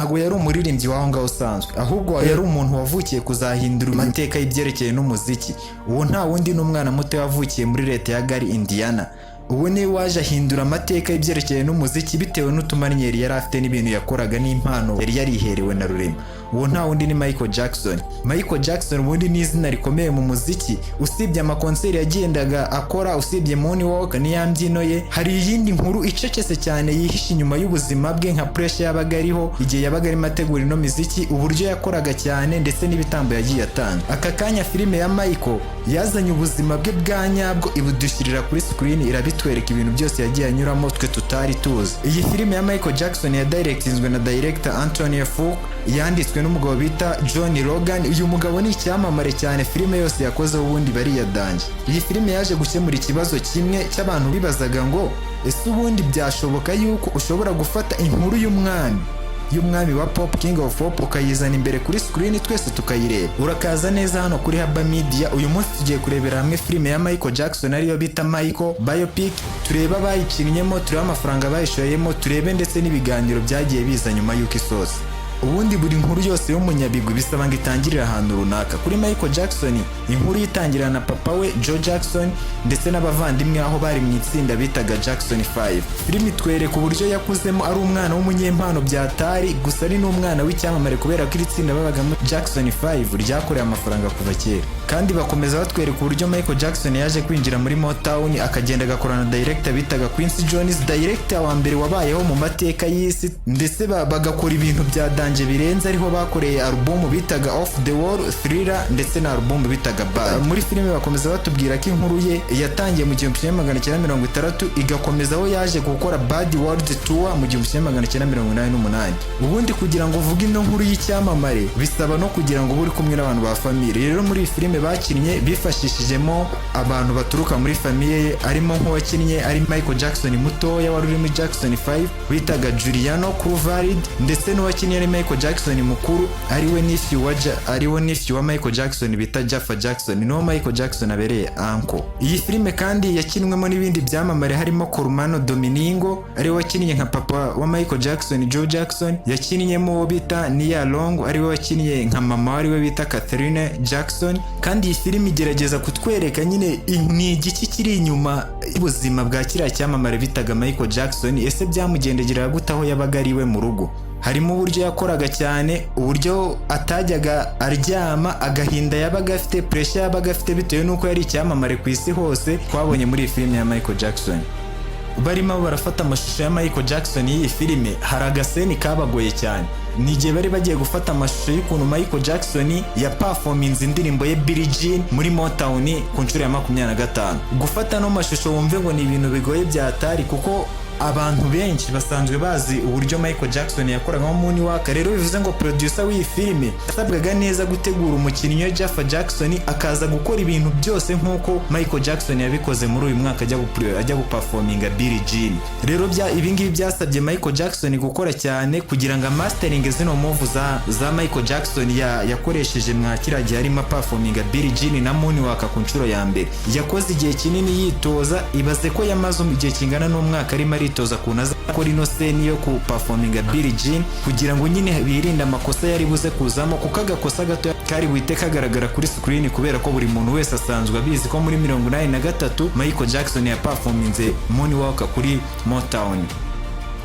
ntago yari umuririmbyi waho ngaho usanzwe, ahubwo yari umuntu wavukiye kuzahindura amateka y'ibyerekeye n'umuziki. Uwo nta wundi n'umwana muto wavukiye muri leta ya Gary, Indiana. Ubu ni waje ahindura amateka y'ibyerekeye n'umuziki bitewe n'utumanyeri yari afite n'ibintu yakoraga n'impano yari yariherewe na rurema. Uwo nta wundi ni Michael Jackson. Michael Jackson ubundi ni izina rikomeye mu muziki, usibye amakonseri yagendaga akora, usibye Moonwalk n'iya mbyino ye, hari iyindi nkuru icecetse cyane yihishe inyuma y'ubuzima bwe nka pressure yabaga ariho igihe yabaga arimo ategura ino miziki, uburyo yakoraga cyane ndetse n'ibitambo yagiye atanga. Aka kanya filime ya Michael yazanye ubuzima bwe bwa nyabwo ibudushyirira kuri screen, irabitwereka ibintu byose yagiye anyuramo twe tutari tuzi. Iyi filime ya Michael Jackson ya directinzwe na director Anthony Fuqua, yanditswe n'umugabo bita Johnny Logan. Uyu mugabo ni icyamamare cyane, filime yose yakoze ubundi bariyadanje. Iyi filime yaje gukemura ikibazo kimwe cy'abantu bibazaga ngo ese ubundi byashoboka yuko ushobora gufata inkuru y'umwami wa pop, king of pop, ukayizana imbere kuri screen twese tukayireba. Urakaza neza hano kuri Haba Media. Uyu munsi tugiye kurebera hamwe filime ya Michael Jackson ariyo bita Michael biopic, tureba bayikinnyemo, tureba amafaranga bayishoyemo, turebe ndetse n'ibiganiro byagiye biza nyuma y'uko isoza. Ubundi buri nkuru yose y'umunyabigwi bisaba ngo itangirire ahantu runaka. Kuri Michael Jackson inkuru yitangira na papa we Joe Jackson ndetse n'abavandimwe aho bari mu itsinda bitaga Jackson 5. Filime itwereka uburyo yakuzemo ari umwana w'umunyempano byatari, gusa ari n'umwana w'icyamamare kubera ko iri tsinda babagamo Jackson 5 ryakoreye amafaranga kuva kera. Kandi bakomeza batwereka uburyo Michael Jackson yaje kwinjira muri Motown akagenda agakorana na director bitaga Quincy Jones, director wa mbere wabayeho mu mateka y'isi, ndetse bagakora ibintu bya danje birenze, ariho bakoreye album bitaga Off the Wall, Thriller ndetse na album bitaga Bad. Muri filime bakomeza batubwira ko inkuru ye yatangiye mu 1960 igakomeza aho yaje gukora Bad World Tour mu 1988. Ubundi kugira ngo uvuge ino nkuru y'icyamamare bisaba no kugira ngo uri kumwe n'abantu ba famille. Rero muri iyi filime bakinnye bifashishijemo abantu baturuka muri famille ye, arimo nk'uwakinnye ari Michael Jackson mutoya wari uri muri Jackson 5 bitaga Juliano Cruvarid, ndetse n'uwakinnye ari Michael Jackson mukuru ariwe nephew wa Michael Jackson bita Jaffa Jackson, no Michael Jackson abereye uncle. Iyi filime kandi yakinwemo n'ibindi byamamare harimo Cormano Domingo ariwe wakinnye nka papa wa Michael Jackson Joe Jackson, yakinnyemo bita Nia Long ariwe wakinnye nka mama ariwe bita Catherine Jackson. Kandi iyi filime igerageza kutwereka nyine ni igiki kiri inyuma y'ubuzima bwa kiriya cyamamare bitaga Michael Jackson, ese byamugendegera gute aho yabaga ariwe mu rugo. Harimo uburyo yakoraga cyane, uburyo atajyaga aryama, agahinda yabaga afite, pressure yabaga afite bitewe n'uko yari icyamamare ku isi hose. Twabonye muri iyi filime ya Michael Jackson barimo barafata amashusho ya Michael Jackson y'iyi filime, hari agaseni kabagoye cyane. Ni igihe bari bagiye gufata amashusho y'ukuntu Michael Jackson ya performance indirimbo ye Billie Jean muri Motown ku nshuro ya 25. Gufata no mashusho wumve ngo ni ibintu bigoye byatari, kuko abantu benshi basanzwe bazi uburyo Michael Jackson yakoraga mu Moonwalk. Rero bivuze ngo producer w'iyi filime asabwaga neza gutegura umukinnyi wa Jaffa Jackson akaza gukora ibintu byose nk'uko Michael Jackson yabikoze muri uyu mwaka ajya guperforminga Billie Jean. Rero ibi ngibi byasabye Michael Jackson gukora cyane kugira ngo mastering zino move za Michael Jackson yakoresheje mwakira gihe arimo performinga Billie Jean na Moonwalk ku nshuro ya mbere. Yakoze igihe kinini yitoza, ibaze ko yamaze igihe kingana n'umwaka arimo aritoza kunaza kuri no scene yo ku performinga Billie Jean kugira ngo nyine birinde amakosa yari buze kuzamo, kuko agakosa gato kari buhite kagaragara kuri screen, kubera ko buri muntu wese asanzwe abizi ko muri 83 Michael Jackson ya performinze Moonwalk kuri Motown.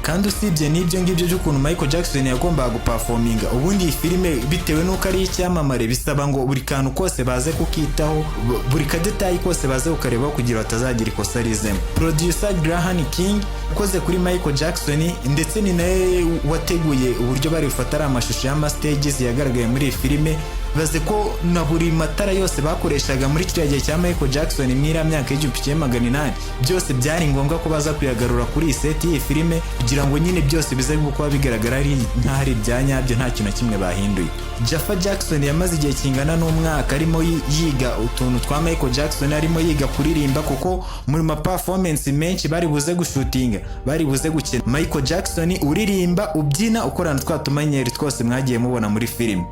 Kandi usibye n'ibyo ngibyo by'ukuntu Michael Jackson yagombaga guperforminga, ubundi iyi filime bitewe n'uko ari icyamamare bisaba ngo buri kantu kose baze kukitaho, buri kadetayi kose baze kukarebaho kugira batazagira ikosa rizemo. Producer Graham King ukoze kuri Michael Jackson ndetse ni nawe wateguye uburyo bari bufatara amashusho y'ama stages yagaragaye muri iyi filime. Baze ko na buri matara yose bakoreshaga muri kiriya gihe cya Michael Jackson mwira myaka y'1800 byose byari ngombwa ko baza kuyagarura kuri iyi set y'iyi filime kugira ngo nyine byose bize kuba bigaragara ari ntari byanyabyo, nta kintu kimwe bahinduye. Jaffa Jackson yamaze igihe kingana n'umwaka arimo yiga utuntu twa Michael Jackson, arimo yiga kuririmba, kuko muri ma performance menshi bari buze gushutinga, bari buze gukina Michael Jackson uririmba, ubyina, ukorana twa tumanyeri twose mwagiye mubona muri filime.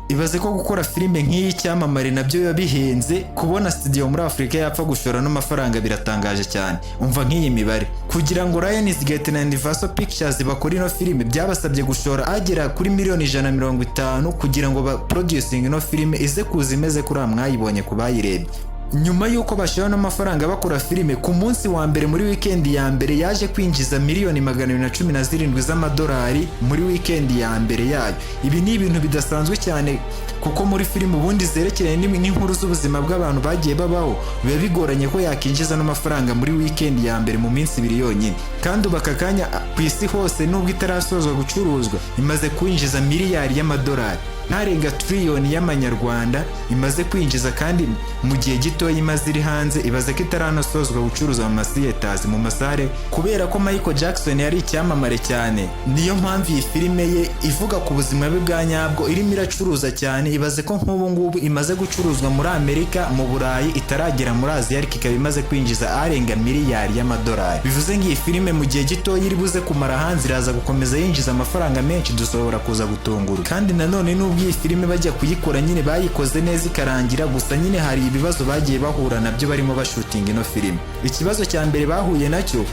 Ibaze ko gukora filime nk'iyi cyamamare nabyo biba bihenze, kubona studio muri Afurika yapfa gushora n'amafaranga biratangaje cyane. Umva nk'iyi mibare, kugira ngo Lionsgate na Universal Pictures bakore ino filime byabasabye gushora agera kuri miliyoni 150 kugira ngo ba producing ino filime ize kuza imeze kuri mwayibonye ku bayirebye. Nyuma yuko bashira n'amafaranga bakora filime, ku munsi wa mbere muri weekend ya mbere yaje kwinjiza miliyoni 217 z'amadolari muri weekend ya mbere yayo. Ibi ni ibintu bidasanzwe cyane kuko muri filime ubundi zerekeranye n'inkuru z'ubuzima bw'abantu bagiye babaho biba bigoranye ko yakinjiza n'amafaranga muri weekend ya mbere mu minsi 2 yonyine. Kandi bakakanya ku isi hose nubwo itarasozwa gucuruzwa imaze kwinjiza miliyari y'amadolari, ntarenga triliyoni y'amanyarwanda imaze kwinjiza, kandi mu gihe gito imaze iri hanze. Ibaze ko itaranosozwa gucuruza mu masiyetazi mu masare, kubera ko Michael Jackson yari icyamamare cyane. Niyo mpamvu iyi filime ye ivuga ku buzima bwe bwa nyabwo irimo iracuruza cyane. Ibaze ko nk'ubu ngubu imaze gucuruzwa muri Amerika, mu Burayi, itaragera muri Aziya, ariko ikaba imaze kwinjiza arenga miliyari y'amadolari. Bivuze ngo iyi filime mu gihe gito iri buze kumara hanze iraza gukomeza yinjiza amafaranga menshi, dushobora kuza gutungura. Kandi nanone iyi filime bajya kuyikora nyine bayikoze neza ikarangira, gusa nyine hari ibibazo bagiye bahura nabyo barimo bashutinga ino filime. Ikibazo cya mbere bahuye nacyo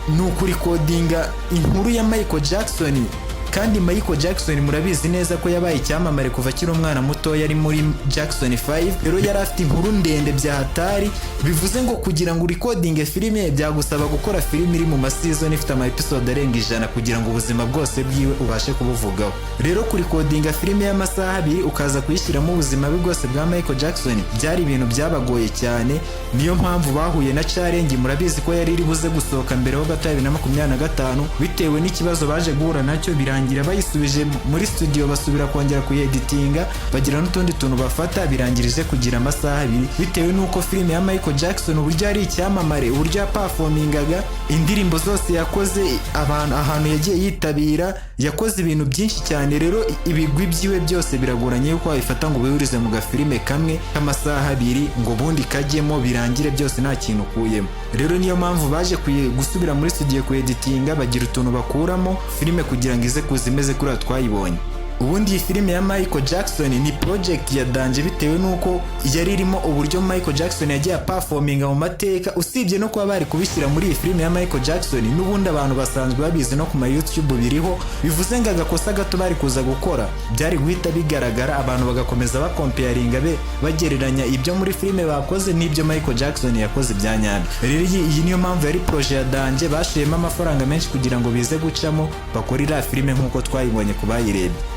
ni ukurikodinga inkuru ya Michael Jackson. Kandi Michael Jackson murabizi neza ko yabaye icyamamare kuva akiri umwana muto, yari muri Jackson 5. Rero yari afite inkuru ndende bya hatari, bivuze ngo kugira ngo recording filime byagusaba gukora filime iri mu season ifite ama episode arenga 100 kugira ngo ubuzima bwose bwiwe ubashe kubuvugaho. Rero recording filime y'amasaha 2 ukaza kuyishyiramo ubuzima bwe bwose bwa Michael Jackson byari ibintu byabagoye cyane. Niyo mpamvu bahuye na challenge, murabizi ko yari iri buze gusohoka mbere ho gato 2025, bitewe n'ikibazo baje guhura nacyo birangira bayisubije muri studio, basubira kongera kuyeditinga, bagira n'utundi tuntu bafata, birangirije kugira amasaha 2 bitewe nuko filime ya Michael Jackson uburyo ari icyamamare, uburyo yaperformingaga, indirimbo zose yakoze, ahantu yagiye yitabira, yakoze ibintu byinshi cyane. Rero ibigwi byiwe byose biragoranye yuko wabifata ngo bihurize mu gafilime kamwe k'amasaha 2 ngo bundi kajyemo birangire byose nta kintu ukuyemo. Rero niyo mpamvu baje gusubira muri studio kuyeditinga, bagira utuntu bakuramo filime kugira ngo ize imeze kuri twayibonye. Ubundi iyi filime ya Michael Jackson ni project ya danje, bitewe nuko yari irimo uburyo Michael Jackson yagiye performinga mu mateka. Usibye no kuba bari kubishyira muri iyi filime ya Michael Jackson, n'ubundi abantu basanzwe babizi no ku ma YouTube biriho, bivuze ngo agakosa gato bari kuza gukora byari guhita bigaragara, abantu bagakomeza bakomparinga bagereranya ibyo muri filime bakoze n'ibyo Michael Jackson yakoze bya nyabyo. Rero iyi niyo mpamvu yari projet ya danje, bashiyemo amafaranga menshi kugira ngo bize gucamo bakorera filime nk'uko twayibonye ku bayirebye.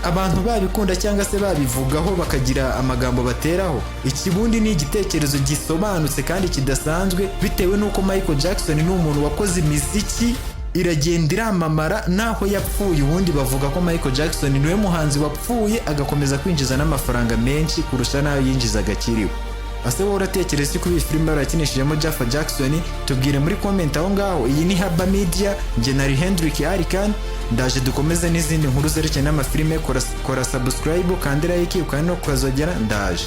Abantu babikunda cyangwa se babivugaho bakagira amagambo bateraho. Ikibundi ni igitekerezo gisobanutse kandi kidasanzwe, bitewe nuko Michael Jackson ni umuntu wakoze imiziki iragenda iramamara naho yapfuye. Ubundi bavuga ko Michael Jackson niwe muhanzi wapfuye agakomeza kwinjiza n'amafaranga menshi kurusha nayo yinjizaga akiriho. Ase wowe uratekereza ko iyi filime barakinishijemo Jaffa Jackson? Tubwire muri comment aho ngaho. Iyi ni Haba Media, nge nari Hendrik Arikan, ndaje dukomeze n'izindi nkuru zerekeye n'amafilime. Kora subscribe kandi like ukandi no kuzogera, ndaje.